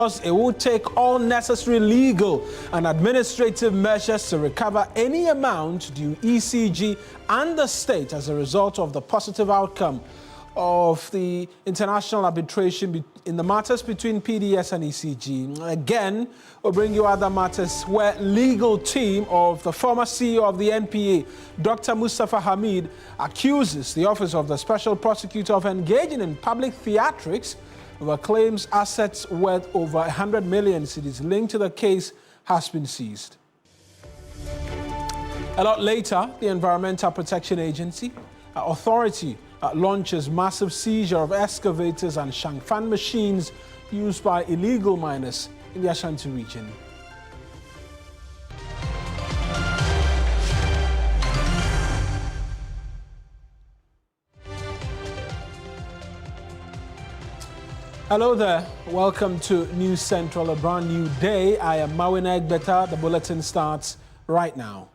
It will take all necessary legal and administrative measures to recover any amount due ECG and the state as a result of the positive outcome of the international arbitration in the matters between PDS and ECG. Again, we'll bring you other matters where legal team of the former CEO of the NPA, Dr. Mustafa Hamid, accuses the Office of the Special Prosecutor of engaging in public theatrics over claims assets worth over 100 million cedis linked to the case has been seized. A lot later, the Environmental Protection Agency authority launches massive seizure of excavators and shangfan machines used by illegal miners in the Ashanti region. Hello there, welcome to News Central, a brand new day. I am Mawuena Egbeta. The bulletin starts right now.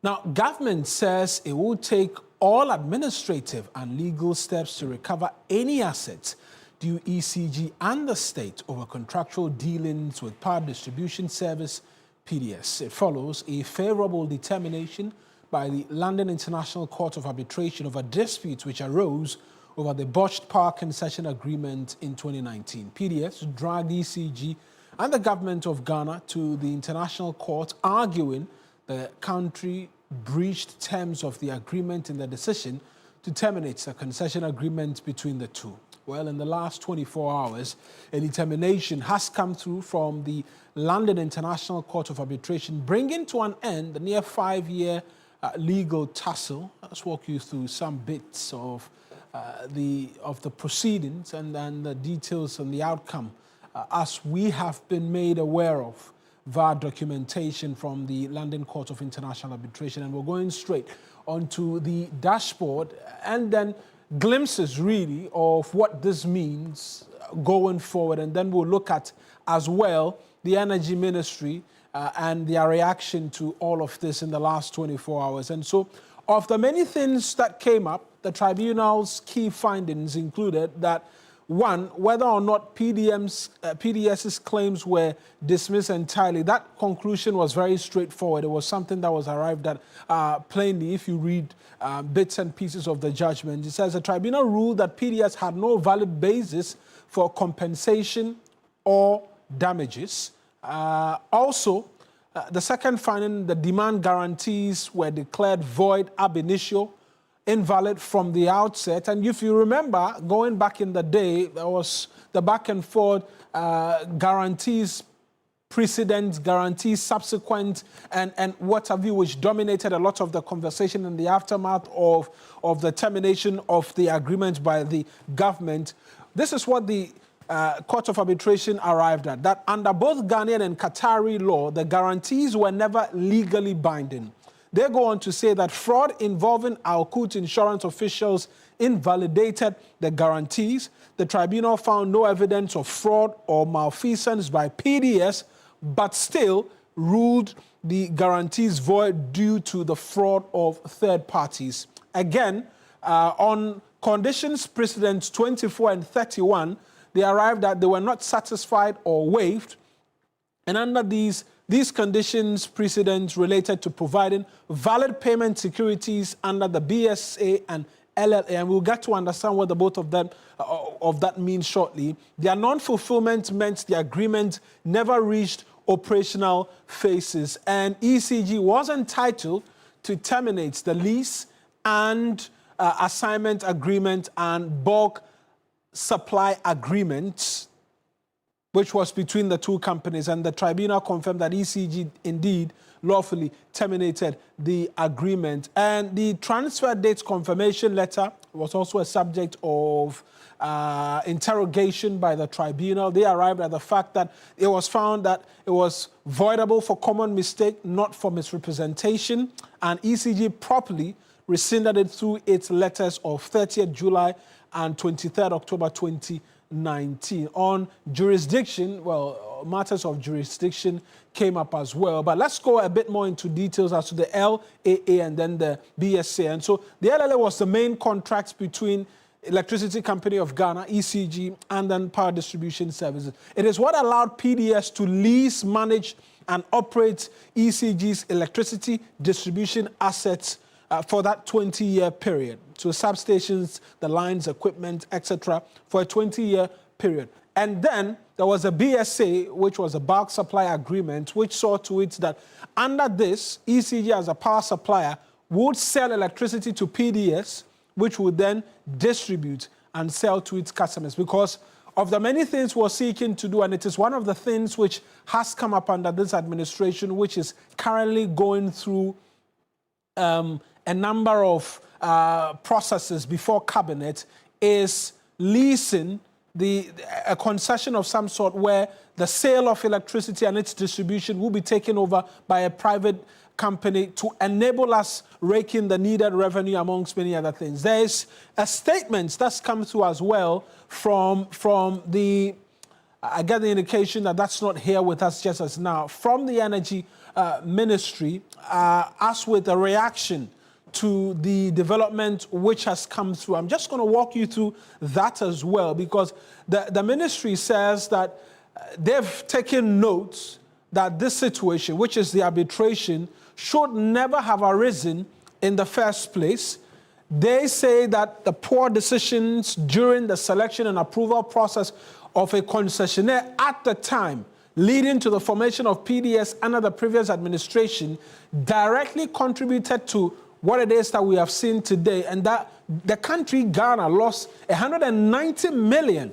Now, government says it will take all administrative and legal steps to recover any assets due ECG and the state over contractual dealings with Power Distribution Service, PDS. It follows a favorable determination by the London International Court of Arbitration over disputes which arose over the botched power concession agreement in 2019. PDS dragged ECG and the government of Ghana to the International Court, arguing the country breached terms of the agreement in the decision to terminate the concession agreement between the two. Well, in the last 24 hours, a determination has come through from the London International Court of Arbitration, bringing to an end the near 5-year legal tussle. Let's walk you through some bits of the proceedings and then the details and the outcome as we have been made aware of via documentation from the London Court of International Arbitration. And we're going straight onto the dashboard and then glimpses really of what this means going forward. And then we'll look at as well the Energy Ministry and their reaction to all of this in the last 24 hours. And so of the many things that came up, the tribunal's key findings included that one, whether or not PDS's claims were dismissed entirely, that conclusion was very straightforward. It was something that was arrived at plainly if you read bits and pieces of the judgment. It says the tribunal ruled that PDS had no valid basis for compensation or damages. Also, the second finding, the demand guarantees were declared void ab initio, invalid from the outset. And if you remember, going back in the day, there was the back and forth guarantees, precedent, guarantees, subsequent, and what have you, which dominated a lot of the conversation in the aftermath of the termination of the agreement by the government. This is what the Court of Arbitration arrived at, that under both Ghanaian and Qatari law, the guarantees were never legally binding. They go on to say that fraud involving Alkut insurance officials invalidated the guarantees. The tribunal found no evidence of fraud or malfeasance by PDS, but still ruled the guarantees void due to the fraud of third parties. Again, on conditions precedents 24 and 31, they arrived at they were not satisfied or waived. And under these conditions precedents related to providing valid payment securities under the BSA and LLA, and we'll get to understand what the both of them of that means shortly. Their non-fulfillment meant the agreement never reached operational phases, and ECG was entitled to terminate the lease and assignment agreement and bulk supply agreement, which was between the two companies, and the tribunal confirmed that ECG indeed lawfully terminated the agreement. And the transfer dates confirmation letter was also a subject of interrogation by the tribunal. They arrived at the fact that it was found that it was voidable for common mistake, not for misrepresentation, and ECG properly rescinded it through its letters of 30th July and 23rd October 2019. On jurisdiction, well, matters of jurisdiction came up as well. But let's go a bit more into details as to the LAA and then the BSA. And so the LLA was the main contract between Electricity Company of Ghana, ECG, and then Power Distribution Services. It is what allowed PDS to lease, manage, and operate ECG's electricity distribution assets for that 20-year period. So substations, the lines, equipment, etc., for a 20-year period. And then there was a BSA, which was a bulk supply agreement, which saw to it that under this, ECG as a power supplier would sell electricity to PDS, which would then distribute and sell to its customers. Because of the many things we're seeking to do, and it is one of the things which has come up under this administration, which is currently going through a number of processes before cabinet, is leasing a concession of some sort where the sale of electricity and its distribution will be taken over by a private company to enable us rake in the needed revenue amongst many other things. There is a statement that's come through as well from the, I get the indication that that's not here with us just as now, from the Energy Ministry, as with a reaction to the development which has come through. I'm just going to walk you through that as well, because the ministry says that they've taken notes that this situation, which is the arbitration, should never have arisen in the first place. They say that the poor decisions during the selection and approval process of a concessionaire at the time, leading to the formation of PDS under the previous administration, directly contributed to what it is that we have seen today, and that the country, Ghana, lost $190 million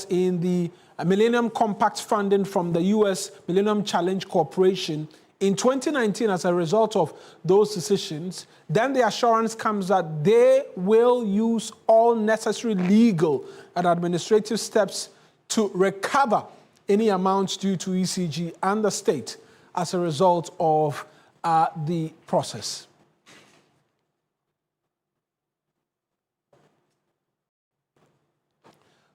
in the Millennium Compact funding from the U.S. Millennium Challenge Corporation in 2019 as a result of those decisions. Then the assurance comes that they will use all necessary legal and administrative steps to recover any amounts due to ECG and the state as a result of the process.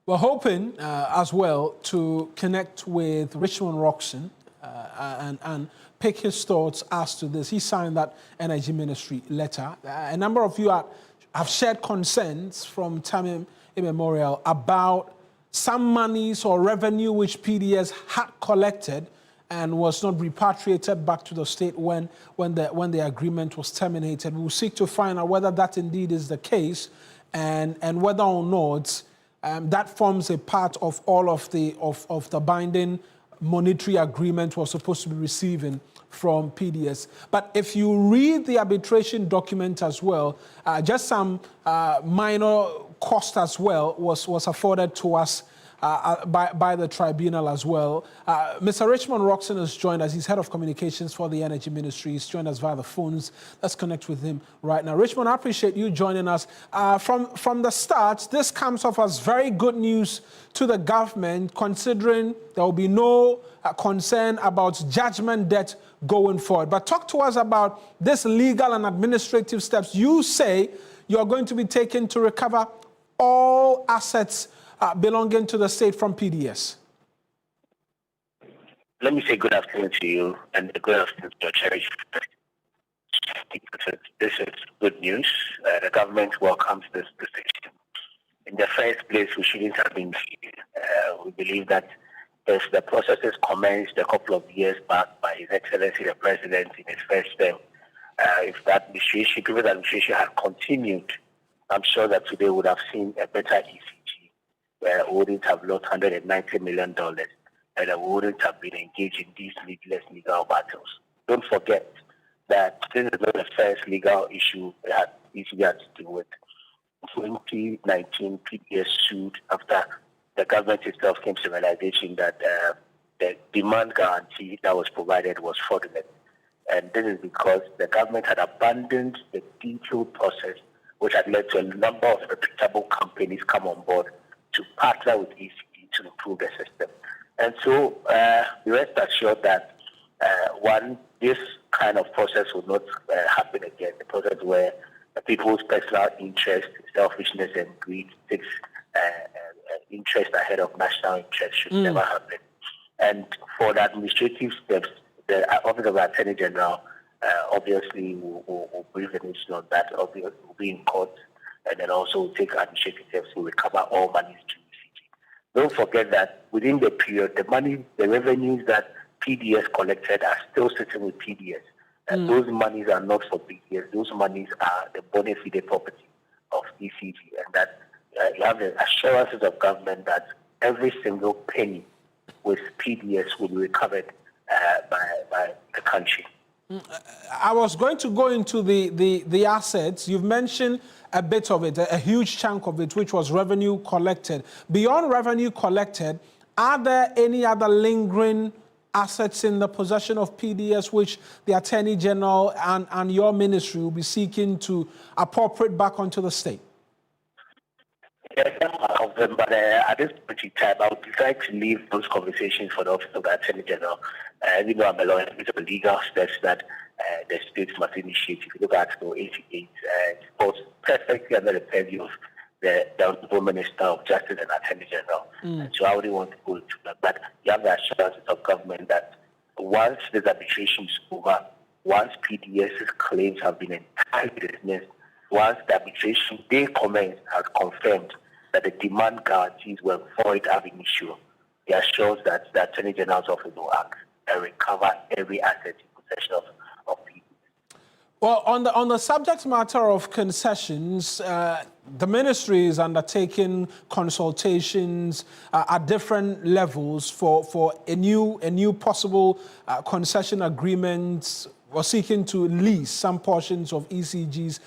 We're hoping as well to connect with Richmond Roxon and pick his thoughts as to this. He signed that Energy Ministry letter. A number of you have shared concerns from time immemorial about some monies or revenue which PDS had collected and was not repatriated back to the state when the agreement was terminated. We will seek to find out whether that indeed is the case and whether or not that forms a part of all of the binding monetary agreement we're supposed to be receiving from PDS. But if you read the arbitration document as well, just some minor cost as well was afforded to us by the tribunal as well. Mr. Richmond Roxon has joined us. He's head of communications for the Energy Ministry. He's joined us via the phones. Let's connect with him right now. Richmond, I appreciate you joining us. From the start, this comes off as very good news to the government, considering there will be no concern about judgment debt going forward. But talk to us about this legal and administrative steps you say you're going to be taking to recover all assets belonging to the state from PDS. Let me say good afternoon to you and good afternoon to your cherished. This is good news. The government welcomes this decision. In the first place, we shouldn't have been here. We believe that if the processes commenced a couple of years back by His Excellency the President in his first term, if that administration, given that administration had continued, I'm sure that today we would have seen a better ECG, where we wouldn't have lost $190 million and we wouldn't have been engaged in these needless legal battles. Don't forget that this is not the first legal issue that ECG had to deal with. In 2019, PDS sued after the government itself came to the realization that the demand guarantee that was provided was fraudulent. And this is because the government had abandoned the detailed process, which had led to a number of reputable companies come on board to partner with ECG to improve the system. And so we rest assured that, one, this kind of process will not happen again, the process where people's personal interest, selfishness, and greed takes interest ahead of national interest should never happen. And for the administrative steps, the Office of the Attorney General obviously will brief the nation on that. Obviously, will be in court, and then also take administrative steps to recover all monies to ECG. Don't forget that within the period, the revenues that PDS collected are still sitting with PDS. And those monies are not for PDS. Those monies are the bona fide property of ECG, and that you have the assurances of government that every single penny with PDS will be recovered by the country. I was going to go into the assets. You've mentioned a bit of it, a huge chunk of it, which was revenue collected. Beyond revenue collected, are there any other lingering assets in the possession of PDS which the Attorney General and your ministry will be seeking to appropriate back onto the state? Yes, of them, but at this point in time, I would decide to leave those conversations for the Office of the Attorney General. You know, I'm a lawyer, it's a legal steps that the states must initiate. If you look at Article 88, it falls perfectly under the purview of the Honorable Minister of Justice and Attorney General. So I wouldn't want to go into that. But you have the assurances of government that once this arbitration is over, once PDS's claims have been entirely dismissed, once the arbitration they commenced has confirmed that the demand guarantees were void ab initio, he assures that the Attorney General's office will act and recover every asset in possession of PDS. Well, on the subject matter of concessions, the ministry is undertaking consultations at different levels for a new possible concession agreement. We're seeking to lease some portions of ECG's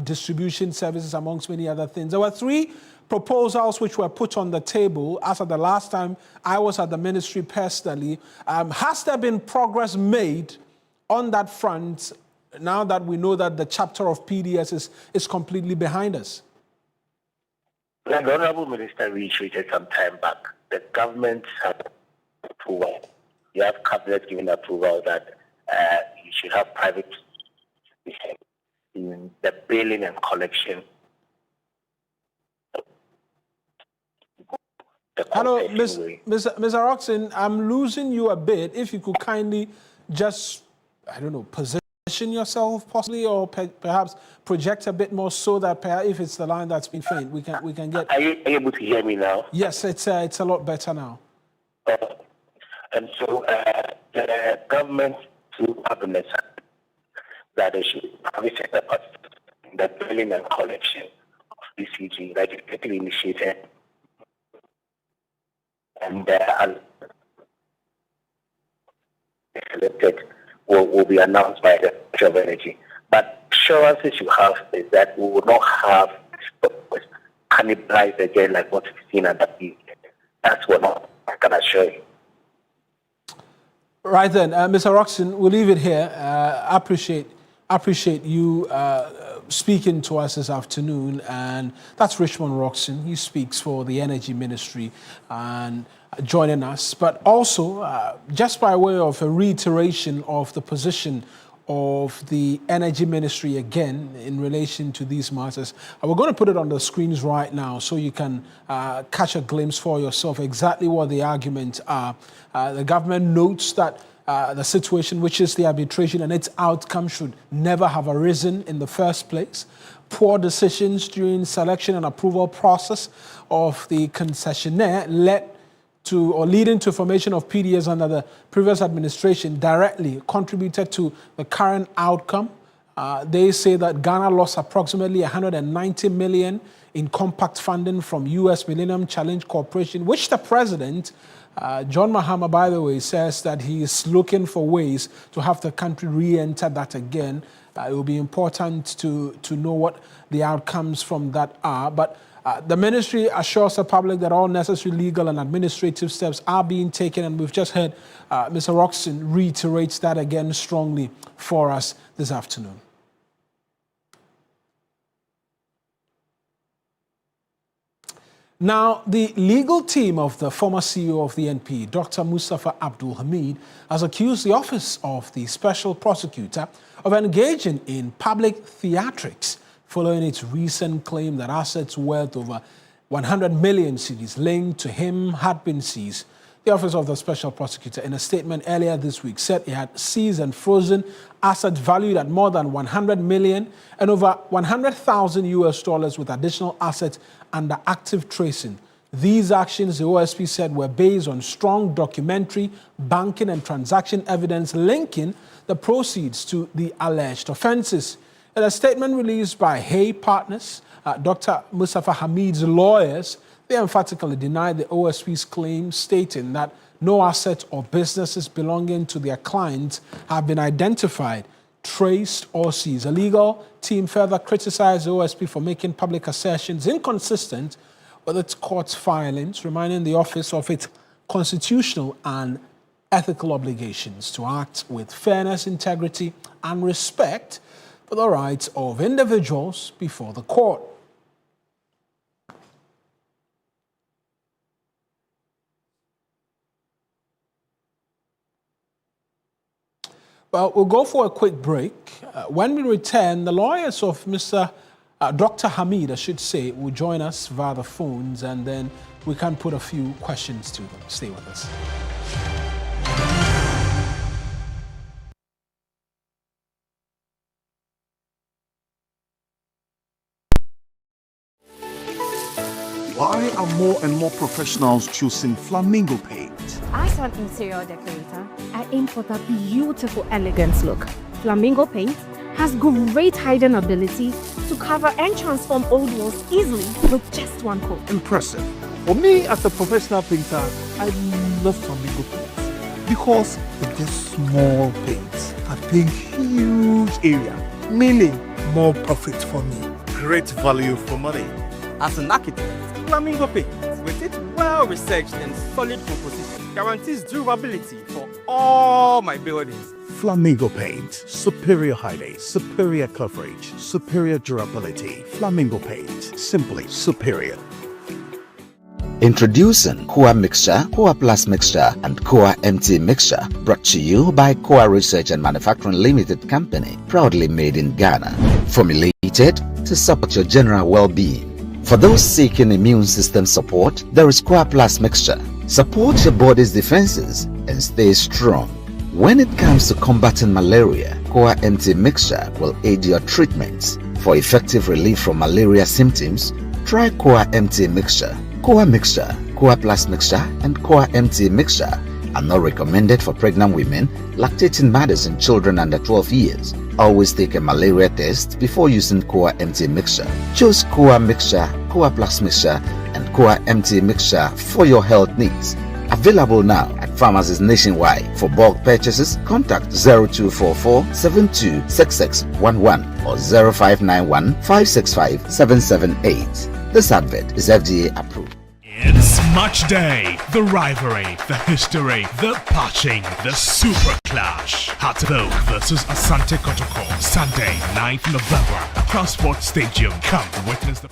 distribution services, amongst many other things. There were 3 proposals which were put on the table as of the last time I was at the ministry personally. Has there been progress made on that front now that we know that the chapter of PDS is completely behind us? The Honorable Minister reiterated some time back the government has approval. You have cabinet giving approval that you should have private in the billing and collection. Hello, Mr. Roxon, I'm losing you a bit. If you could kindly just, I don't know, position yourself possibly, or perhaps project a bit more so that if it's the line that's been faint, we can get. Are you able to hear me now? Yes, it's a lot better now. And so the government to cabinet that they should probably set up the billing and collection of ECG, like it's getting initiated. And selected will be announced by the Ministry of Energy. But assurances you have is that we will not have cannibalized again like what we've seen at that period. That's what I can assure you. Right then, Mr. Roxon, we'll leave it here. Appreciate you speaking to us this afternoon, and that's Richmond Roxon. He speaks for the Energy Ministry and joining us, but also just by way of a reiteration of the position of the Energy Ministry again in relation to these matters. We're going to put it on the screens right now so you can catch a glimpse for yourself exactly what the arguments are. The government notes that the situation, which is the arbitration and its outcome, should never have arisen in the first place. Poor decisions during selection and approval process of the concessionaire led to or leading to formation of PDS under the previous administration directly contributed to the current outcome. They say that Ghana lost approximately 190 million in compact funding from U.S. Millennium Challenge Corporation, which the president, John Mahama, by the way, says that he is looking for ways to have the country re-enter that again. It will be important to know what the outcomes from that are. But the ministry assures the public that all necessary legal and administrative steps are being taken, and we've just heard Mr. Roxon reiterates that again strongly for us this afternoon. Now, the legal team of the former CEO of the NP, Dr. Mustafa Hamid, has accused the Office of the Special Prosecutor of engaging in public theatrics following its recent claim that assets worth over 100 million cedis linked to him had been seized. The Office of the Special Prosecutor, in a statement earlier this week, said it had seized and frozen assets valued at more than 100 million and over 100,000 US dollars with additional assets under active tracing. These actions, the OSP said, were based on strong documentary, banking and transaction evidence linking the proceeds to the alleged offenses. In a statement released by Hay Partners, Dr. Mustafa Hamid's lawyers, they emphatically denied the OSP's claim, stating that no assets or businesses belonging to their clients have been identified, traced, or seized. A legal team further criticized the OSP for making public assertions inconsistent with its court filings, reminding the office of its constitutional and ethical obligations to act with fairness, integrity, and respect for the rights of individuals before the court. Well, we'll go for a quick break. When we return, the lawyers of Dr. Hamid, I should say, will join us via the phones, and then we can put a few questions to them. Stay with us. Why are more and more professionals choosing Flamingo paint? As an interior decorator, I aim for that beautiful, elegant look. Flamingo paint has great hiding ability to cover and transform old walls easily with just one coat. Impressive. For me, as a professional painter, I love Flamingo paints because with just small paints, I paint huge area, meaning more profit for me. Great value for money. As an architect, Flamingo paint, with its well-researched and solid composition, guarantees durability for all my buildings. Flamingo paint, superior hiding, superior coverage, superior durability. Flamingo paint, simply superior. Introducing Koa Mixture, Koa Plus Mixture, and Koa MT Mixture, brought to you by Koa Research and Manufacturing Limited Company, proudly made in Ghana. Formulated to support your general well-being. For those seeking immune system support, there is Koa Plus Mixture. Support your body's defenses and stay strong. When it comes to combating malaria, Koa MT Mixture will aid your treatments. For effective relief from malaria symptoms, try Koa MT Mixture. Koa Mixture, Koa Plus Mixture, and Koa MT Mixture are not recommended for pregnant women, lactating mothers, and children under 12 years. Always take a malaria test before using Koa MT Mixture. Choose Koa Mixture, Koa Plus Mixture, and Koa MT Mixture for your health needs. Available now at pharmacies nationwide. For bulk purchases, contact 0244 726611 or 0591 565 778. This advert is FDA approved. It's match day. The rivalry, the history, the patching, the super clash. Hartlepool versus Asante Kotoko. Sunday, 9th November at Transport Stadium. Come witness the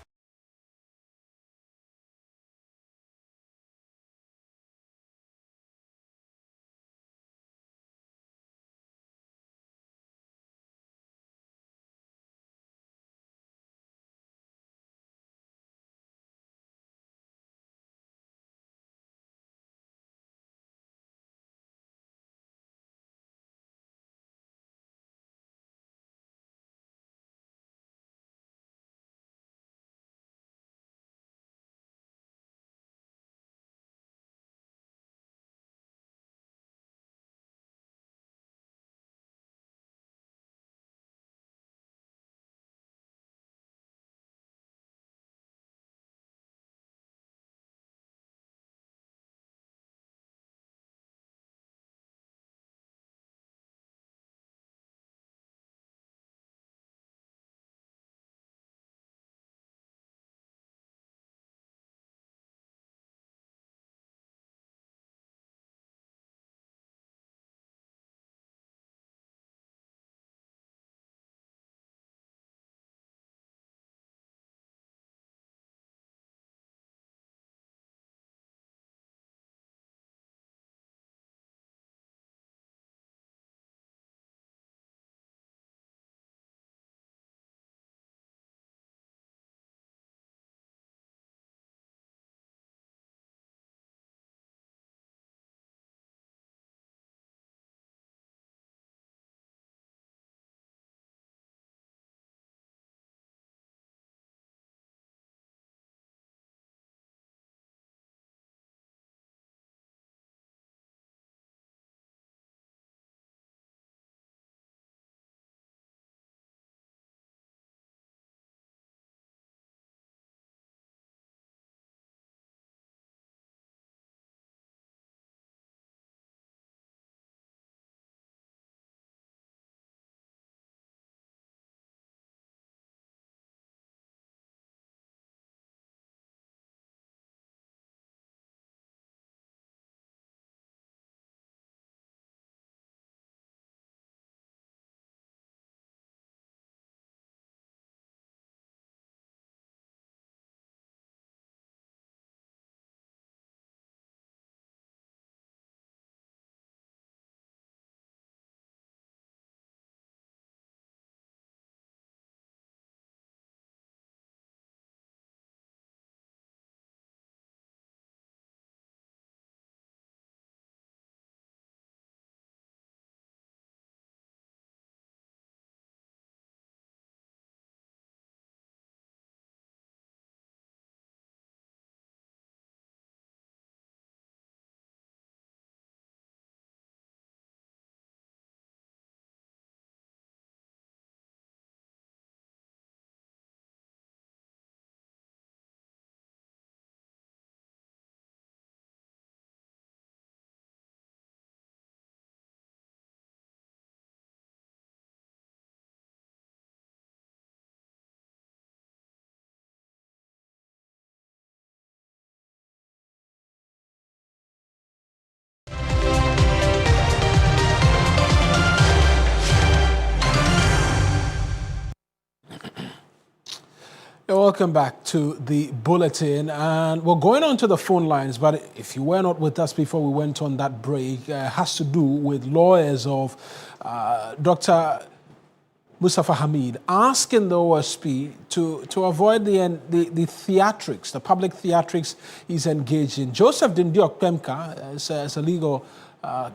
Welcome back to the bulletin, and we're going on to the phone lines, but if you were not with us before we went on that break, has to do with lawyers of Dr. Mustafa Hamid asking the OSP to avoid the theatrics, the public theatrics he's engaged in. Joseph Dindiok Pemka, as a legal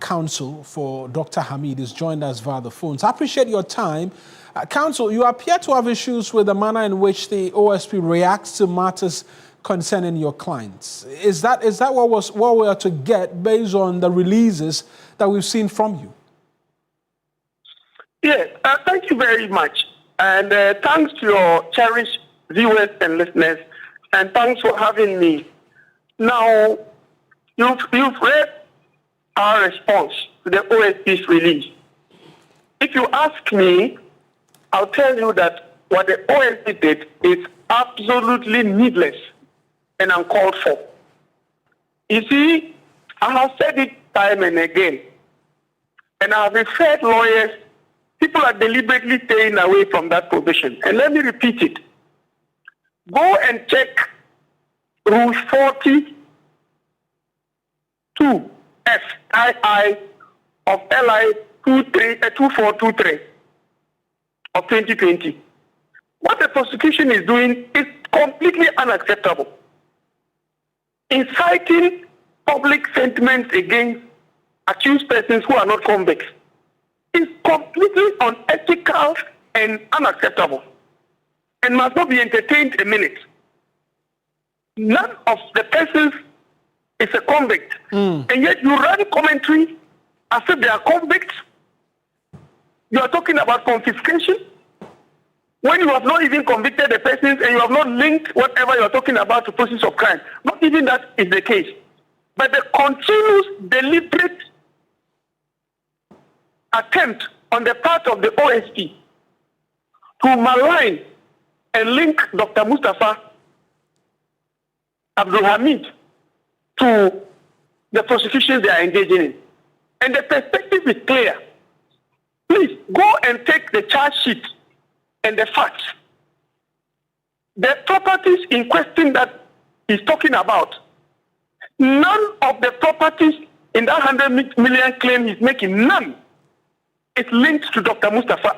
counsel for Dr. Hamid, is joined us via the phones. I appreciate your time. Counsel, you appear to have issues with the manner in which the OSP reacts to matters concerning your clients. Is that what we are to get based on the releases that we've seen from you? Yes, thank you very much. And thanks to your cherished viewers and listeners, and thanks for having me. Now, you've read our response to the OSP's release. If you ask me, I'll tell you that what the OSP did is absolutely needless and uncalled for. You see, I have said it time and again, and I have referred lawyers. People are deliberately staying away from that provision. And let me repeat it. Go and check Rule 42 FII of LI 2423 of 2020. What the prosecution is doing is completely unacceptable. Inciting public sentiments against accused persons who are not convicts is completely unethical and unacceptable and must not be entertained a minute. None of the persons is a convict, and yet you run commentary as if they are convicts. You are talking about confiscation when you have not even convicted the persons and you have not linked whatever you are talking about to process of crime. Not even that is the case. But the continuous, deliberate attempt on the part of the OSP to malign and link Dr. Mustafa Hamid to the prosecutions they are engaging in. And the perspective is clear. Please go and take the charge sheet and the facts. The properties in question that he's talking about, none of the properties in that 100 million claim he's making, none is linked to Dr. Mustafa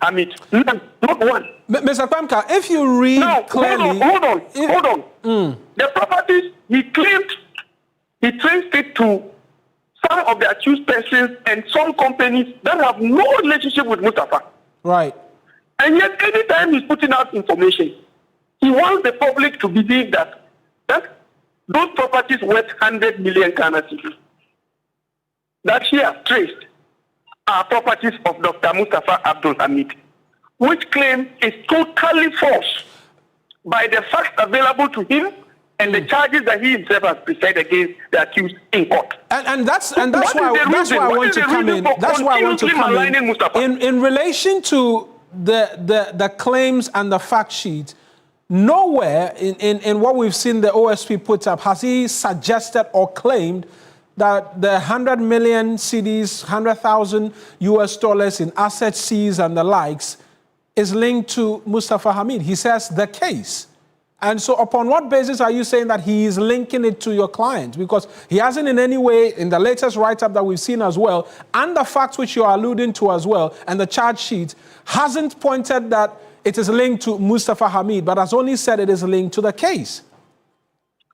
Hamid. None, not one. Mr. Pamka, if you read clearly... Hold on. The properties he claimed, he traced it to some of the accused persons and some companies that have no relationship with Mustafa. Right. And yet, anytime he's putting out information, he wants the public to believe that those properties worth 100 million Ghana cedis that he has traced are properties of Dr. Mustafa Hamid, which claim is totally false by the facts available to him and the charges that he himself has presented against the accused in court. And that's why I want to come in. That's why I want to come in relation to the claims and the fact sheet. Nowhere in what we've seen the OSP put up has he suggested or claimed that the 100 million cedis, $100,000 in assets seized and the likes is linked to Mustafa Hamid. He says the case. And so upon what basis are you saying that he is linking it to your client? Because he hasn't in any way, in the latest write-up that we've seen as well, and the facts which you are alluding to as well, and the charge sheet, hasn't pointed that it is linked to Mustafa Hamid, but has only said it is linked to the case.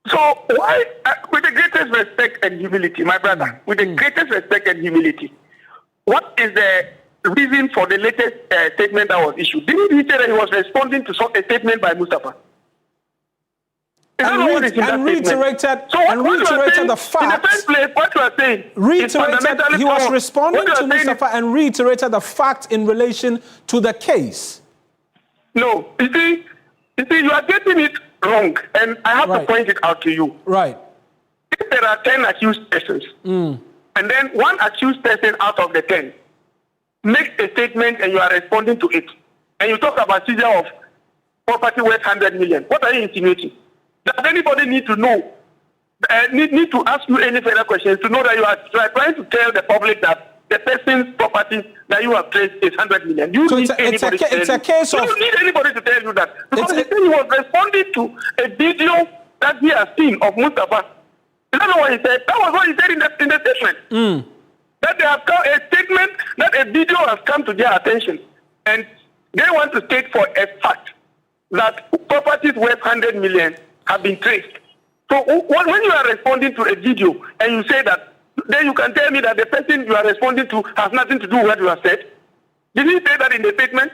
So why, with the greatest respect and humility, my brother, with the greatest respect and humility, what is the reason for the latest statement that was issued? Didn't he say that he was responding to a statement by Mustafa? And reiterated the fact. In the first place, what you are saying he was responding to Mustafa and reiterated the fact in relation to the case. No, you see, you are getting it wrong, and I have to point it out to you. Right. If there are 10 accused persons, and then one accused person out of the 10 makes a statement and you are responding to it, and you talk about seizure of property worth 100 million, what are you insinuating? Does anybody need to know, need to ask you any further questions to know that you are trying to tell the public that the person's property that you have traced is 100 million. You So need it's anybody to tell a you. case You of... don't need anybody to tell you that. Because It's he was responding to a video that he has seen of Mustafa. You don't know what he said? That was what he said in the statement. That they have come, a statement, that a video has come to their attention. And they want to state for a fact that properties worth 100 million have been traced. So when you are responding to a video and you say that, then you can tell me that the person you are responding to has nothing to do with what you have said. Did he say that in the statement?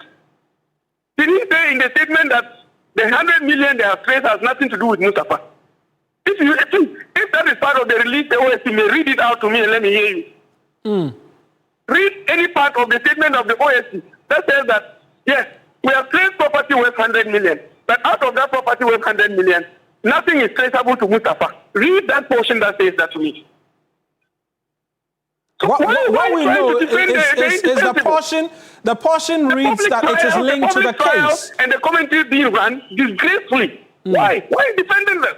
Did he say in the statement that the 100 million they have traced has nothing to do with Mustafa? If that is part of the release, the OSC may read it out to me and let me hear you. Read any part of the statement of the OSC that says that, yes, we have traced property worth 100 million, but out of that property worth 100 million, nothing is traceable to Mustafa. Read that portion that says that to me. So What we know is the portion reads that it is linked to the case. And the commentary being run disgracefully. Why? Why are you defending them?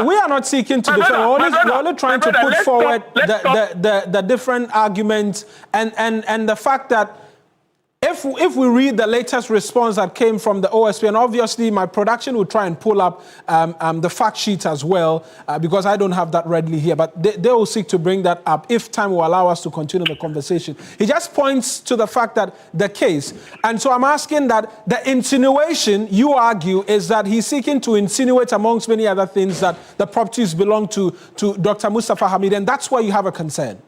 We are not seeking to defend. We're only trying to put forward the different arguments and the fact that if we read the latest response that came from the OSP, and obviously my production will try and pull up the fact sheet as well, because I don't have that readily here, but they will seek to bring that up if time will allow us to continue the conversation. He just points to the fact that the case, and so I'm asking that the insinuation, you argue, is that he's seeking to insinuate amongst many other things that the properties belong to Dr. Mustafa Hamid, and that's why you have a concern.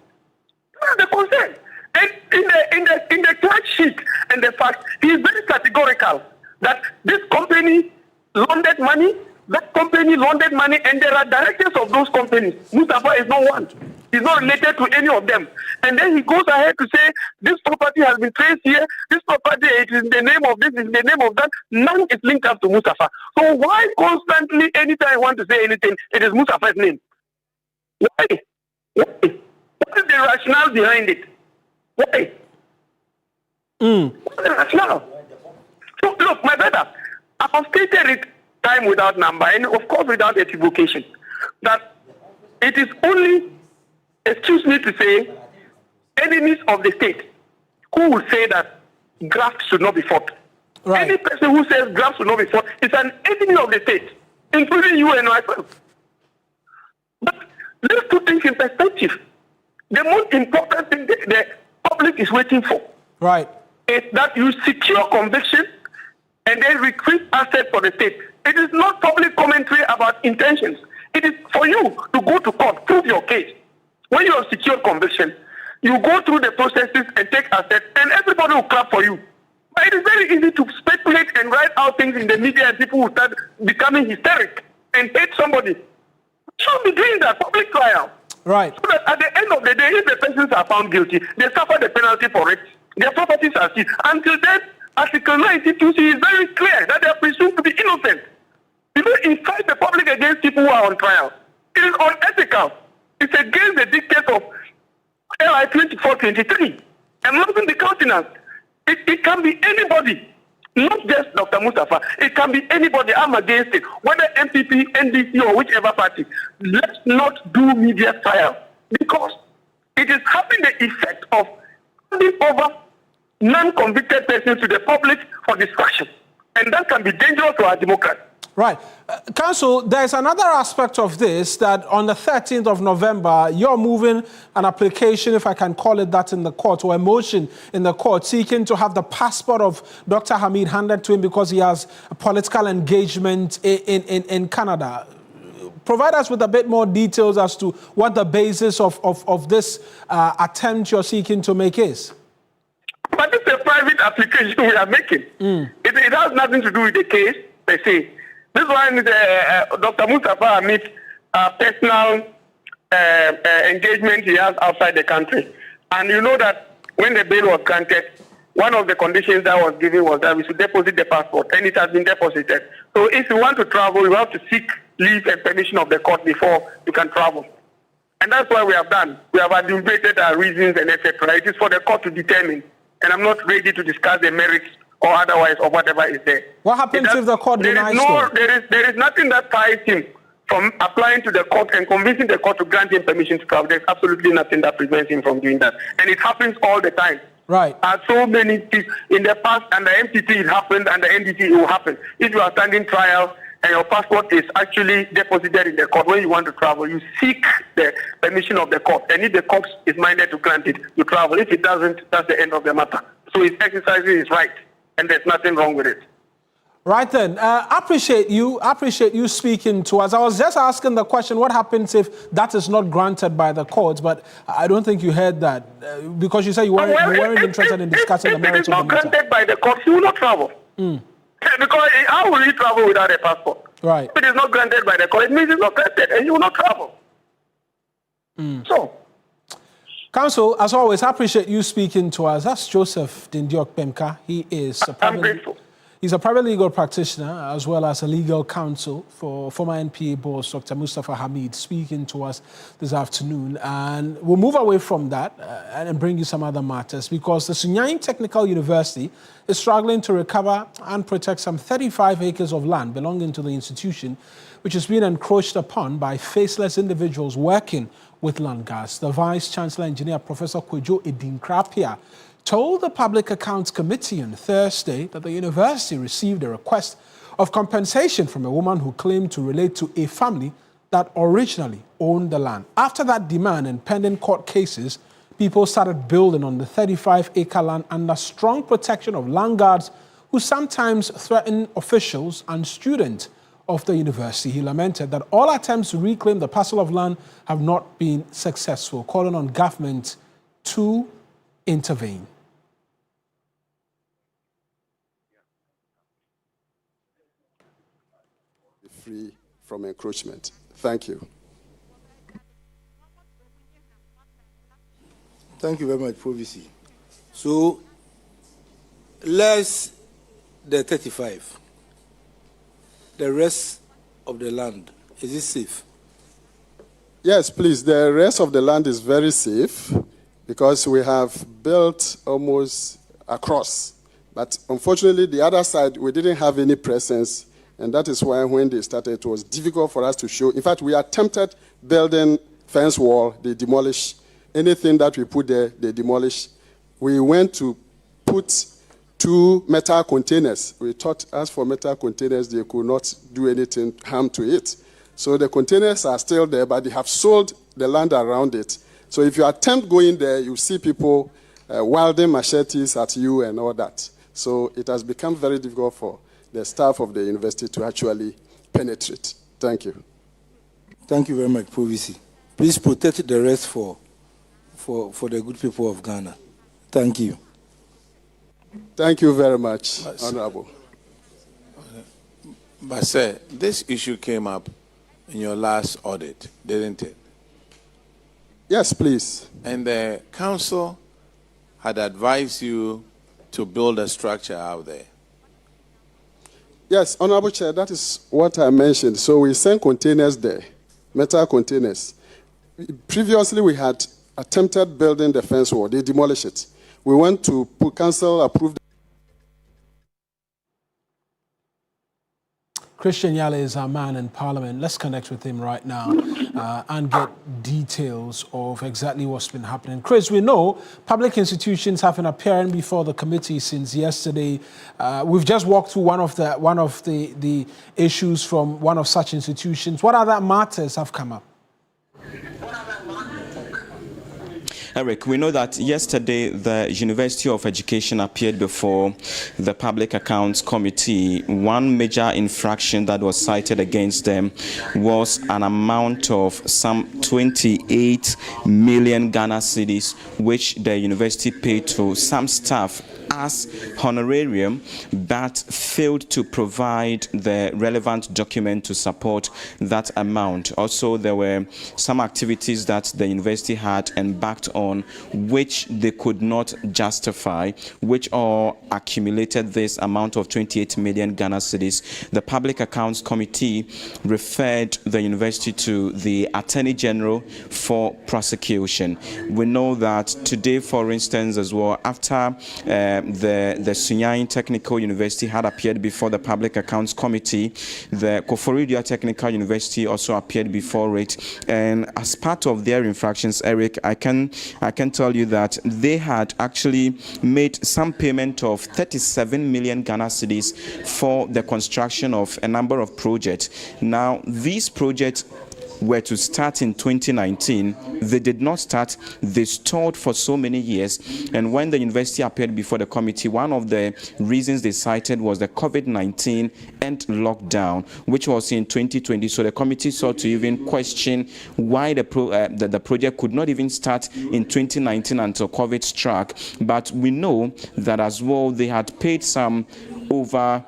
The concern. And in the charge sheet and the fact, he is very categorical that this company laundered money, that company laundered money, and there are directors of those companies. Mustafa is not one. He's not related to any of them. And then he goes ahead to say, this property has been traced here, this property it is in the name of this, is in the name of that. None is linked up to Mustafa. So why constantly, anytime I want to say anything, it is Mustafa's name? Why? What is the rationale behind it? Why? What's the rationale? So, look, my brother, I have stated it time without number, and of course without equivocation, that it is only, excuse me to say, enemies of the state who will say that graft should not be fought. Right. Any person who says graft should not be fought is an enemy of the state, including you and myself. But let's put things in perspective. The most important thing the public is waiting for, right, is that you secure conviction and then retrieve assets for the state. It is not public commentary about intentions. It is for you to go to court, prove your case. When you have secured conviction, you go through the processes and take assets, and everybody will clap for you. But it is very easy to speculate and write out things in the media, and people will start becoming hysteric and hate somebody. You shouldn't be doing that. Public trial. Right. So that at the end of the day, if the persons are found guilty, they suffer the penalty for it. Their properties are seized. Until then, Article 92C is very clear that they are presumed to be innocent. You don't incite the public against people who are on trial. It is unethical. It's against the dictates of LI 2423. And not in the countenance. It can be anybody. Not just Dr. Mustafa. It can be anybody. I'm against it. Whether MPP, NDC, or whichever party. Let's not do media trial. Because it is having the effect of handing over non-convicted persons to the public for distraction. And that can be dangerous to our democracy. Right. Counsel, there's another aspect of this that on the 13th of November, you're moving an application, if I can call it that, in the court, or a motion in the court, seeking to have the passport of Dr. Hamid handed to him because he has a political engagement in Canada. Provide us with a bit more details as to what the basis of this attempt you're seeking to make is. But it's a private application we are making. It has nothing to do with the case, per se. This one is Dr. Mustafa Hamid personal engagement he has outside the country. And you know that when the bail was granted, one of the conditions that was given was that we should deposit the passport, and it has been deposited. So if you want to travel, you have to seek leave and permission of the court before you can travel. And that's what we have done. We have enumerated our reasons and etc. It is for the court to determine. And I'm not ready to discuss the merits or otherwise or whatever is there. What happens if the court denies it? There is nothing that ties him from applying to the court and convincing the court to grant him permission to travel. There's absolutely nothing that prevents him from doing that. And it happens all the time. Right. So many things in the past, under MTT it happened, under NDT it will happen. If you are standing trial and your passport is actually deposited in the court, when you want to travel, you seek the permission of the court. And if the court is minded to grant it, you travel. If it doesn't, that's the end of the matter. So he's exercising his right, and there's nothing wrong with it. Right then, appreciate you speaking to us. I was just asking the question, what happens if that is not granted by the courts? But I don't think you heard that because you said you weren't interested in discussing the merits of the matter. If it is not granted by the courts, he will not travel. Because how will he travel without a passport? Right. If it is not granted by the court, it means it's not granted and he will not travel. So. Counsel, as always, I appreciate you speaking to us. That's Joseph Dindiok Pemka. He is I'm grateful. He's a private legal practitioner as well as a legal counsel for former NPA boss Dr. Mustafa Hamid speaking to us this afternoon. And we'll move away from that and bring you some other matters because the Sunyani Technical University is struggling to recover and protect some 35 acres of land belonging to the institution, which has been encroached upon by faceless individuals working with land gas. The Vice Chancellor Engineer Professor Kwejo Edinkrapia told the Public Accounts Committee on Thursday that the university received a request of compensation from a woman who claimed to relate to a family that originally owned the land. After that demand and pending court cases, people started building on the 35-acre land under strong protection of land guards who sometimes threaten officials and students of the university. He lamented that all attempts to reclaim the parcel of land have not been successful, calling on government to intervene. Free from encroachment. Thank you. Thank you very much, Provisy. So, less the 35. The rest of the land, is it safe? Yes, please. The rest of the land is very safe because we have built almost across. But unfortunately, the other side, we didn't have any presence. And that is why when they started, it was difficult for us to show. In fact, we attempted building fence wall, they demolish. Anything that we put there, they demolish. We went to put 2 metal containers. We thought as for metal containers, they could not do anything harm to it. So the containers are still there, but they have sold the land around it. So if you attempt going there, you see people wielding machetes at you and all that. So it has become very difficult for the staff of the university to actually penetrate. Thank you. Thank you very much, Provisy. Please protect the rest for the good people of Ghana. Thank you. Thank you very much, Honorable. But sir, this issue came up in your last audit, didn't it? Yes, please. And the council had advised you to build a structure out there. Yes, Honorable Chair, that is what I mentioned. So we sent containers there, metal containers. Previously, we had attempted building the fence wall. They demolished it. We went to council approved. Christian Yale is our man in Parliament. Let's connect with him right now and get details of exactly what's been happening. Chris, we know public institutions have been appearing before the committee since yesterday. We've just walked through one of the issues from one of such institutions. What other matters have come up? Eric, we know that yesterday the University of Education appeared before the Public Accounts Committee. One major infraction that was cited against them was an amount of some 28 million Ghana cedis, which the university paid to some staff as honorarium, but failed to provide the relevant document to support that amount. Also, there were some activities that the university had embarked on which they could not justify, which all accumulated this amount of 28 million Ghana cedis. The Public Accounts Committee referred the university to the Attorney General for prosecution. We know that today, for instance, as well, after the Sunyani Technical University had appeared before the Public Accounts Committee. The Koforidua Technical University also appeared before it. And as part of their infractions, Eric, I can tell you that they had actually made some payment of 37 million Ghana cedis for the construction of a number of projects. Now, these projects were to start in 2019. They did not start. They stalled for so many years. And when the university appeared before the committee, one of the reasons they cited was the COVID-19 and lockdown, which was in 2020. So the committee sought to even question why the project could not even start in 2019 until COVID struck. But we know that as well, they had paid some over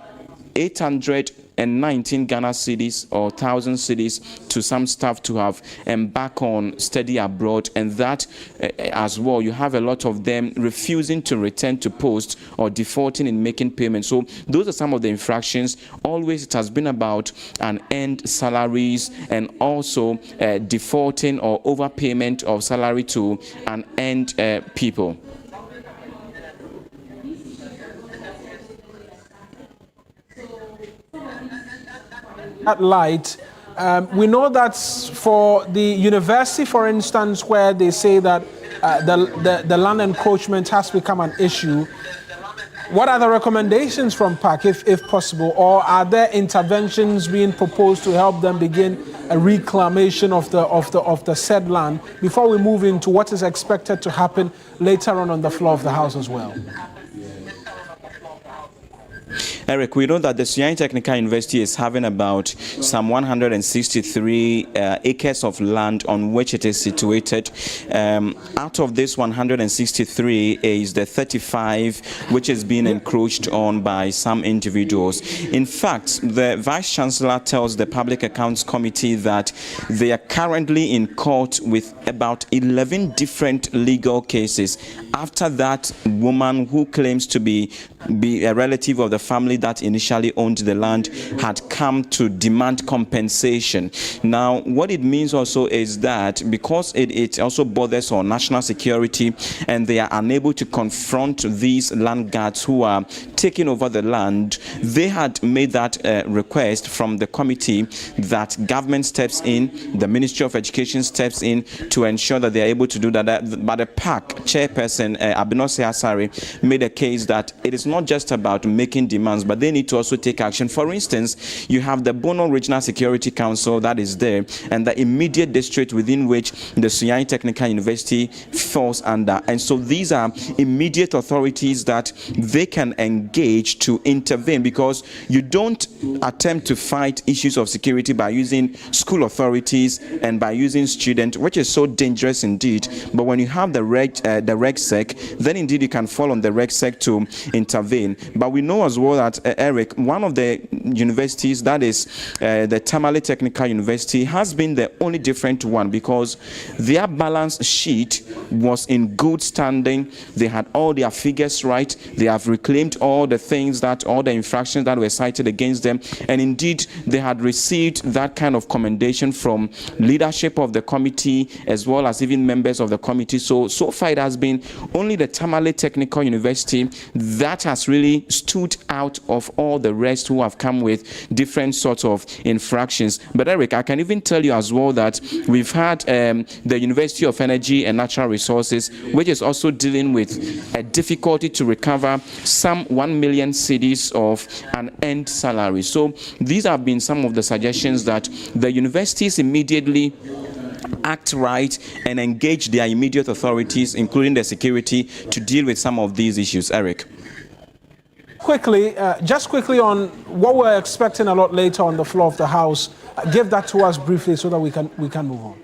819 Ghana cedis or 1,000 cedis to some staff to have embarked on study abroad, and that as well, you have a lot of them refusing to return to post or defaulting in making payments. So those are some of the infractions. Always it has been about unearned salaries and also defaulting or overpayment of salary to unearned people. That light, we know that for the university, for instance, where they say that the land encroachment has become an issue, what are the recommendations from PAC, if possible, or are there interventions being proposed to help them begin a reclamation of the said land before we move into what is expected to happen later on the floor of the House as well? Eric, we know that the Sunyani Technical University is having about some 163 acres of land on which it is situated. Out of this 163 is the 35 which is being encroached on by some individuals. In fact, the Vice Chancellor tells the Public Accounts Committee that they are currently in court with about 11 different legal cases after that woman who claims to be a relative of the family that initially owned the land had come to demand compensation. Now, what it means also is that because it also borders on national security and they are unable to confront these land guards who are taking over the land, they had made that request from the committee that government steps in, the Ministry of Education steps in to ensure that they are able to do that. But the PAC chairperson, Abinose Asare, made a case that it is not just about making demands, but they need to also take action. For instance, you have the Bono Regional Security Council that is there, and the immediate district within which the Sunyani Technical University falls under. And so these are immediate authorities that they can engage to intervene, because you don't attempt to fight issues of security by using school authorities and by using students, which is so dangerous indeed. But when you have the RegSec, then indeed you can fall on the RegSec to intervene. But we know as well that, Eric, one of the universities, that is the Tamale Technical University, has been the only different one because their balance sheet was in good standing. They had all their figures right. They have reclaimed all the things all the infractions that were cited against them. And indeed, they had received that kind of commendation from leadership of the committee as well as even members of the committee. So far it has been only the Tamale Technical University that has really stood out of all the rest who have come with different sorts of infractions. But Eric, I can even tell you as well that we've had the University of Energy and Natural Resources, which is also dealing with a difficulty to recover some 1 million cedis of unearned salary. So these have been some of the suggestions that the universities immediately act right and engage their immediate authorities, including the security, to deal with some of these issues. Eric. Quickly, just quickly on what we're expecting a lot later on the floor of the House. Give that to us briefly so that we can move on.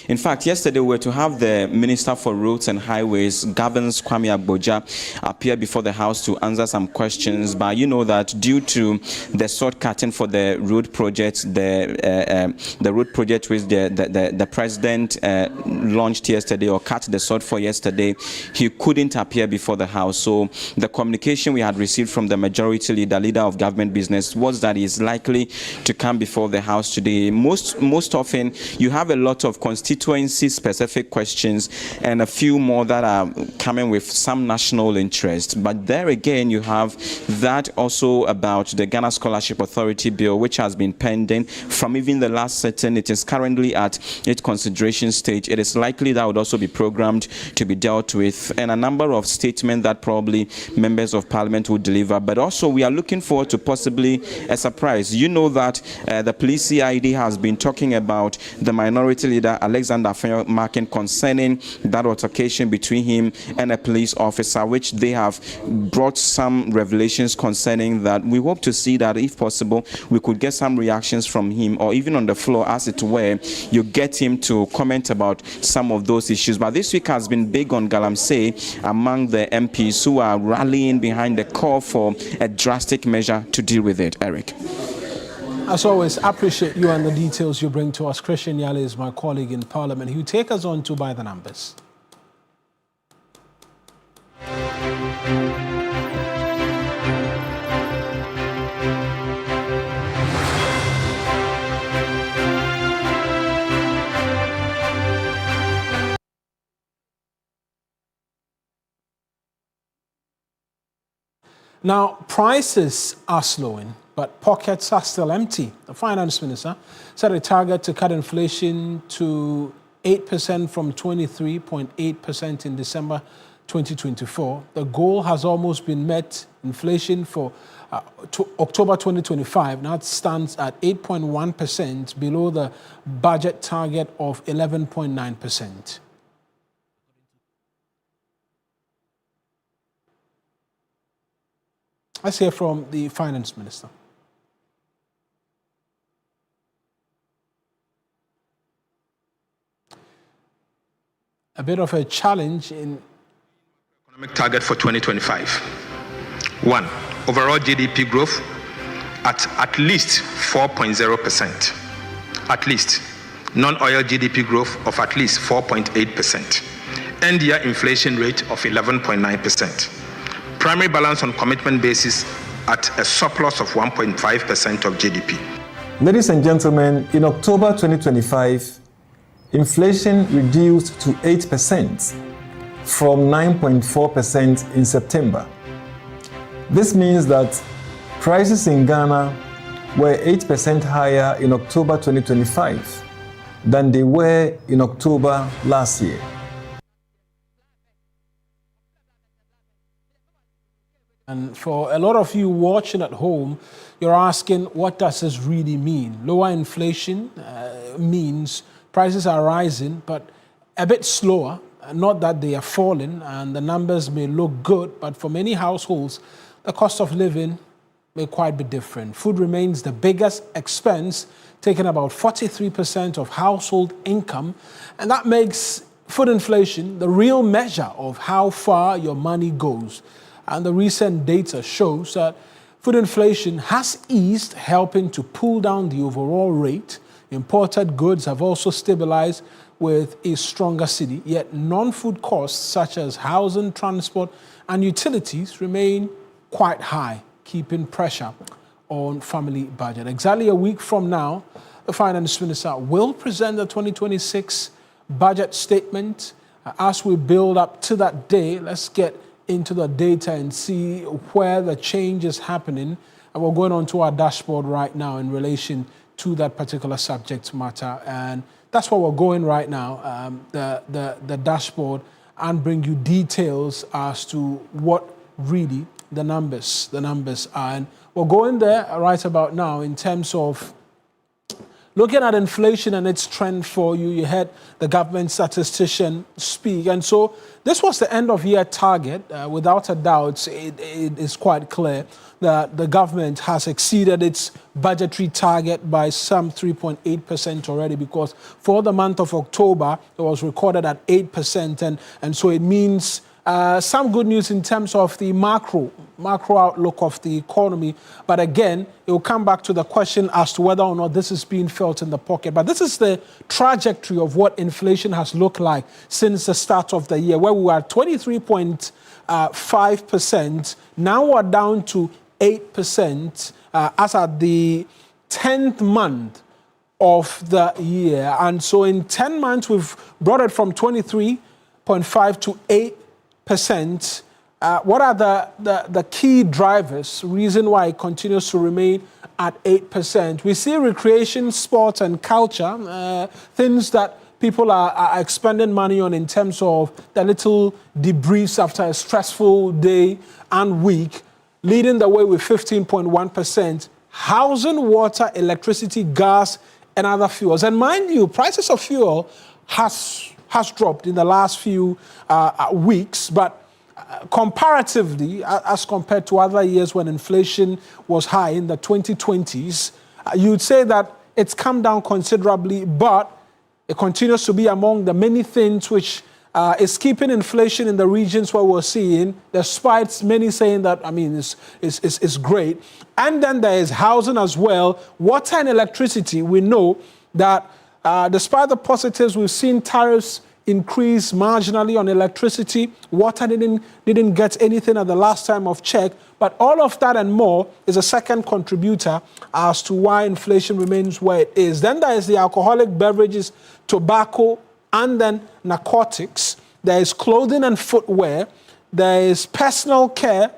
In fact, yesterday we were to have the Minister for Roads and Highways, Gavins Kwame Agboja, appear before the House to answer some questions. But you know that due to the sword cutting for the road project, the road project which the President launched yesterday or cut the sword for yesterday, he couldn't appear before the House. So the communication we had received from the majority leader of government business was that he is likely to come before the House today. Most often, you have a lot of constituencies constituency-specific questions and a few more that are coming with some national interest. But there again, you have that also about the Ghana Scholarship Authority Bill, which has been pending from even the last sitting. It is currently at its consideration stage. It is likely that would also be programmed to be dealt with, and a number of statements that probably members of parliament will deliver. But also we are looking forward to possibly a surprise. You know that the police CID has been talking about the minority leader Alexander Afenyo-Markin concerning that altercation between him and a police officer, which they have brought some revelations concerning that. We hope to see that, if possible, we could get some reactions from him, or even on the floor, as it were, you get him to comment about some of those issues. But this week has been big on Galamsey among the MPs who are rallying behind the call for a drastic measure to deal with it. Eric. As always, I appreciate you and the details you bring to us. Christian Yale is my colleague in Parliament. He will take us on to By the Numbers. Now, prices are slowing, but pockets are still empty. The finance minister set a target to cut inflation to 8% from 23.8% in December 2024. The goal has almost been met. Inflation for October 2025 now stands at 8.1%, below the budget target of 11.9%. Let's hear from the finance minister. A bit of a challenge in economic target for 2025. 1. Overall GDP growth at least 4.0%. At least. Non-oil GDP growth of at least 4.8%. End year inflation rate of 11.9%. Primary balance on commitment basis at a surplus of 1.5% of GDP. Ladies and gentlemen, in October 2025, inflation reduced to 8% from 9.4% in September. This means that prices in Ghana were 8% higher in October 2025 than they were in October last year. And for a lot of you watching at home, you're asking, what does this really mean? Lower inflation means prices are rising, but a bit slower. Not that they are falling, and the numbers may look good, but for many households, the cost of living may quite be different. Food remains the biggest expense, taking about 43% of household income, and that makes food inflation the real measure of how far your money goes. And the recent data shows that food inflation has eased, helping to pull down the overall rate. Imported goods have also stabilized with a stronger cedi, yet non-food costs such as housing, transport, and utilities remain quite high, keeping pressure on family budget. Exactly a week from now, the finance minister will present the 2026 budget statement. As we build up to that day, let's get into the data and see where the change is happening. And we're going on to our dashboard right now in relation to that particular subject matter. And that's where we're going right now, the dashboard, and bring you details as to what really the numbers are. And we're going there right about now in terms of looking at inflation and its trend for you. You heard the government statistician speak. And so this was the end of year target. Without a doubt, it is quite clear that the government has exceeded its budgetary target by some 3.8% already, because for the month of October, it was recorded at 8%. And so it means some good news in terms of the macro outlook of the economy. But again, it will come back to the question as to whether or not this is being felt in the pocket. But this is the trajectory of what inflation has looked like since the start of the year, where we were at 23.5%. Now we're down to 8% as at the 10th month of the year. And so in 10 months, we've brought it from 23.5 to 8%. What are the key drivers, reason why it continues to remain at 8%? We see recreation, sports, and culture, things that people are expending money on in terms of the little debriefs after a stressful day and week, leading the way with 15.1%. Housing, water, electricity, gas, and other fuels. And mind you, prices of fuel has dropped in the last few weeks, but comparatively, as compared to other years when inflation was high in the 2020s, you'd say that it's come down considerably, but it continues to be among the many things which is keeping inflation in the regions where we're seeing, despite many saying that, I mean, it's great. And then there is housing as well. Water and electricity, we know that despite the positives, we've seen tariffs increase marginally on electricity. Water didn't get anything at the last time of check. But all of that and more is a second contributor as to why inflation remains where it is. Then there is the alcoholic beverages, tobacco, and then narcotics. There is clothing and footwear. There is personal care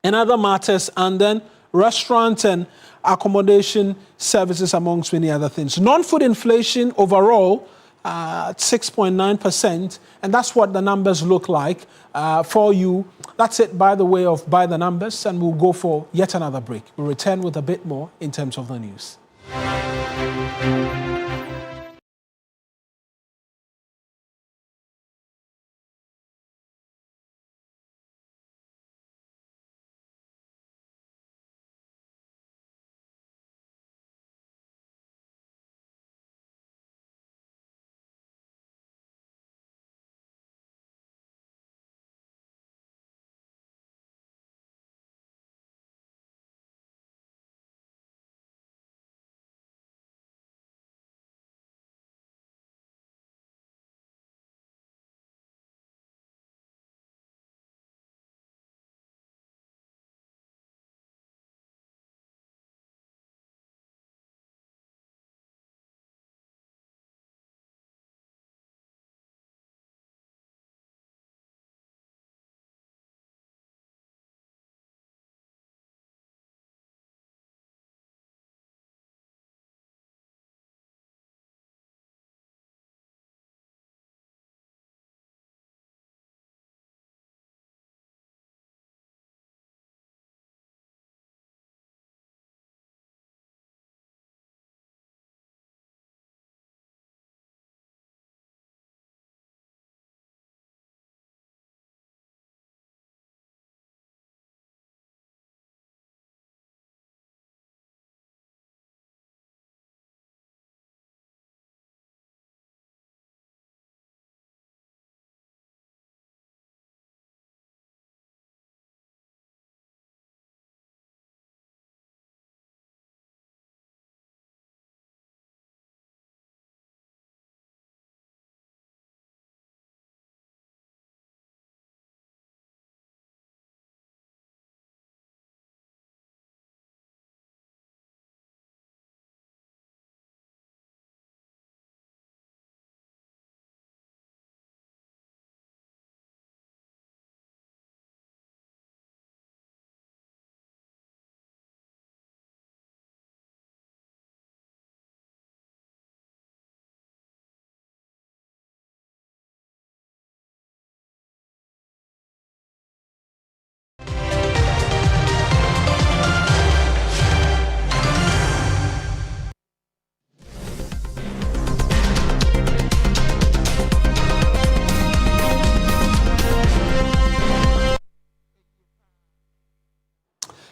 and other matters. And then restaurants and accommodation services, amongst many other things. Non-food inflation overall, 6.9%, and that's what the numbers look like for you. That's it by the way of By the Numbers, and we'll go for yet another break. We'll return with a bit more in terms of the news.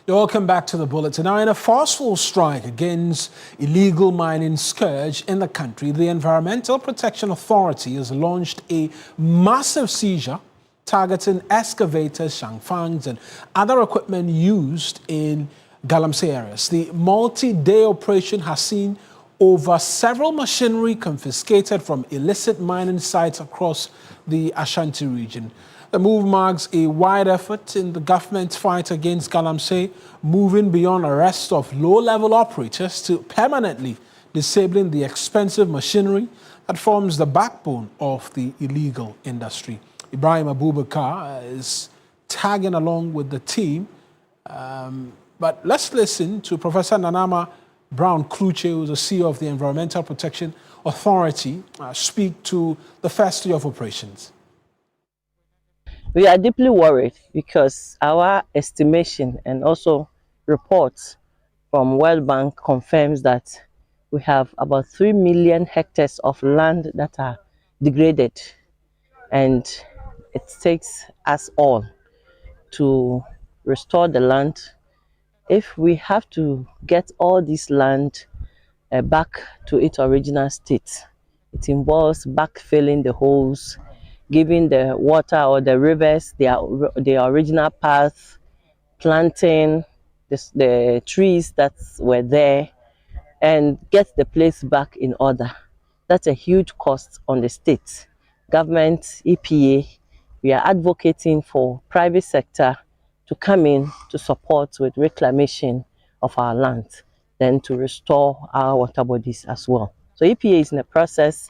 Welcome back to the Bulletin. Now, in a forceful strike against illegal mining scourge in the country, the Environmental Protection Authority has launched a massive seizure targeting excavators, shangfangs, and other equipment used in Galamsey areas. The multi-day operation has seen over several machinery confiscated from illicit mining sites across the Ashanti region. The move marks a wide effort in the government's fight against Galamsey, moving beyond arrest of low-level operators to permanently disabling the expensive machinery that forms the backbone of the illegal industry. Ibrahim Abubakar is tagging along with the team. But let's listen to Professor Nanama Brown-Kluche, who's the CEO of the Environmental Protection Authority, speak to the first day of operations. We are deeply worried because our estimation and also reports from World Bank confirms that we have about 3 million hectares of land that are degraded, and it takes us all to restore the land. If we have to get all this land back to its original state, it involves backfilling the holes, giving the water or the rivers their original path, planting the trees that were there, and get the place back in order. That's a huge cost on the state. Government, EPA, we are advocating for private sector to come in to support with reclamation of our land, then to restore our water bodies as well. So EPA is in the process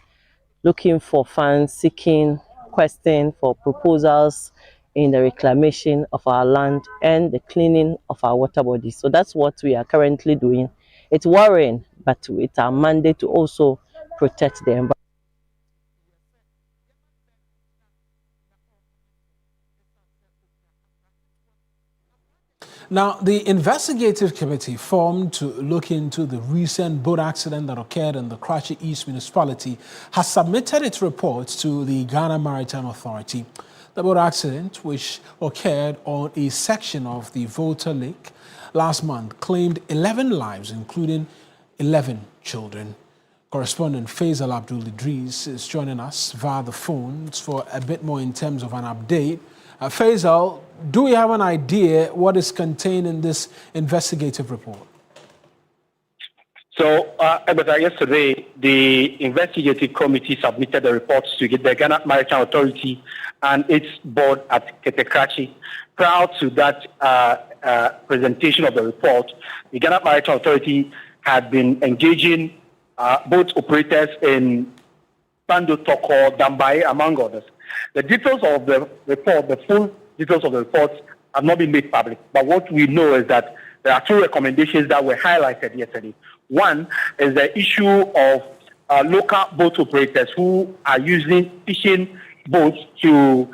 looking for funds, seeking, requesting for proposals in the reclamation of our land and the cleaning of our water bodies. So that's what we are currently doing. It's worrying, but it's our mandate to also protect the environment. Now, the investigative committee formed to look into the recent boat accident that occurred in the Karachi East municipality has submitted its reports to the Ghana Maritime Authority. The boat accident, which occurred on a section of the Volta Lake last month, claimed 11 lives, including 11 children. Correspondent Faisal Abdul Idris is joining us via the phones for a bit more in terms of an update. Faisal, do we have an idea what is contained in this investigative report? So, yesterday, the investigative committee submitted the reports to the Ghana Maritime Authority and its board at Karachi. Prior to that presentation of the report, the Ghana Maritime Authority had been engaging boat operators in Pando Toko, Dambai, among others. The details of the report, the full details of the report, have not been made public. But what we know is that there are two recommendations that were highlighted yesterday. One is the issue of local boat operators who are using fishing boats to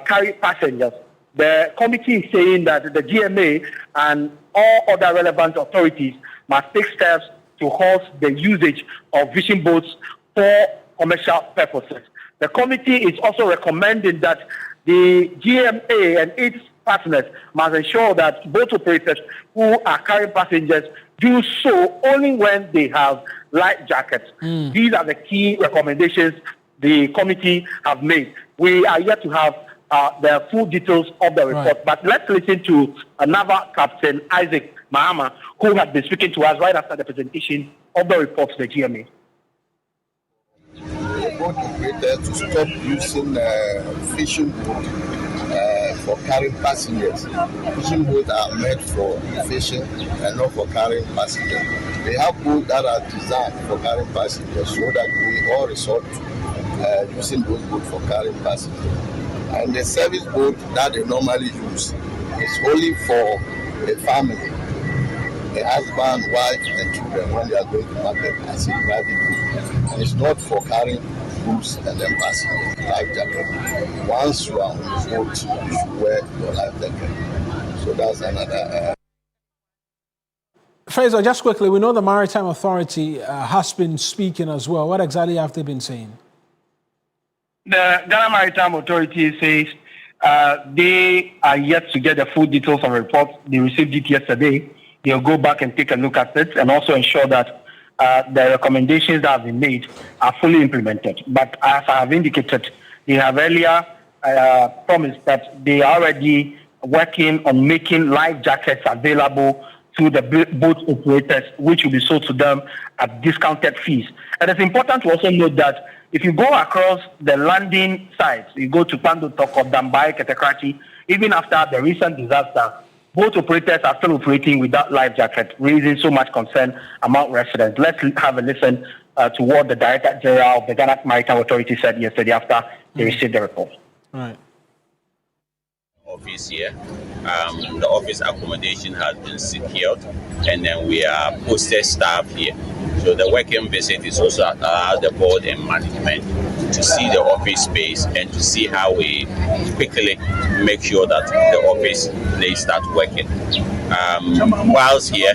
carry passengers. The committee is saying that the GMA and all other relevant authorities must take steps to halt the usage of fishing boats for commercial purposes. The committee is also recommending that the GMA and its partners must ensure that boat operators who are carrying passengers do so only when they have life jackets. These are the key recommendations the committee have made. We are yet to have the full details of the report, but let's listen to Naval Captain Isaac Mahama, who had been speaking to us right after the presentation of the report to the GMA. Boat operators to stop using fishing boats for carrying passengers. Fishing boats are made for fishing and not for carrying passengers. They have boats that are designed for carrying passengers, so that we all resort to using those boats for carrying passengers. And the service boat that they normally use is only for the family, the husband, wife, and children when they are going to market as a private boat. And it's not for carrying goods and then passengers, life jacket. Once you are on the boat, you should wear your life jacket. So that's another. Faisal, just quickly, we know the Maritime Authority has been speaking as well. What exactly have they been saying? The Ghana Maritime Authority says they are yet to get the full details of the report. They received it yesterday. They'll go back and take a look at it and also ensure that the recommendations that have been made are fully implemented. But as I have indicated, they have earlier promised that they are already working on making life jackets available to the boat operators, which will be sold to them at discounted fees. And it's important to also note that if you go across the landing sites, you go to Pando Toko, Dambai, Karachi, even after the recent disaster, both operators are still operating without life jacket, raising so much concern among residents. Let's have a listen to what the Director General of the Ghana Maritime Authority said yesterday after they received the report. Right. Office here. The office accommodation has been secured, and then we are posted staff here. So the working visit is also allowed the board and management to see the office space and to see how we quickly make sure that the office they start working. Whilst here,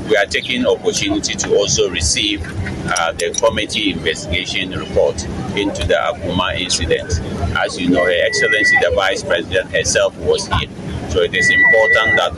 we are taking opportunity to also receive the committee investigation report into the Akuma incident. As you know, Her Excellency the Vice President herself was here. So it is important that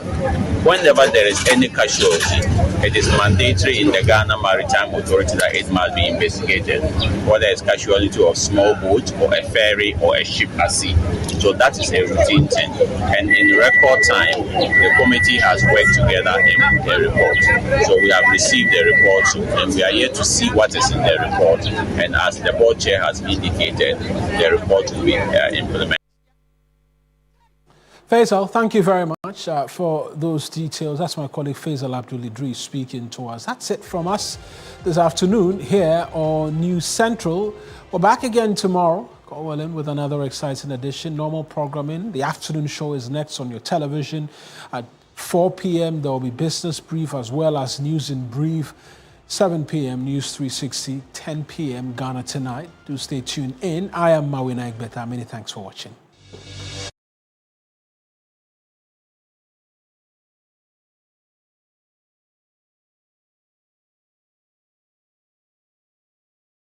whenever there is any casualty, it is mandatory in the Ghana Maritime Authority that it must be investigated, whether it's casualty of small boat or a ferry or a ship at sea. So that is a routine thing. And in record time, the committee has worked together in the report. So we have received the report and we are here to see what is in the report. And as the board chair has indicated, the report will be implemented. Faisal, thank you very much for those details. That's my colleague Faisal Abdul Idris speaking to us. That's it from us this afternoon here on News Central. We're back again tomorrow. God willing, with another exciting edition. Normal programming. The afternoon show is next on your television. At 4 p.m. there will be Business Brief as well as News in Brief. 7 p.m. News 360. 10 p.m. Ghana Tonight. Do stay tuned in. I am Mawuena Egbeta. Many thanks for watching.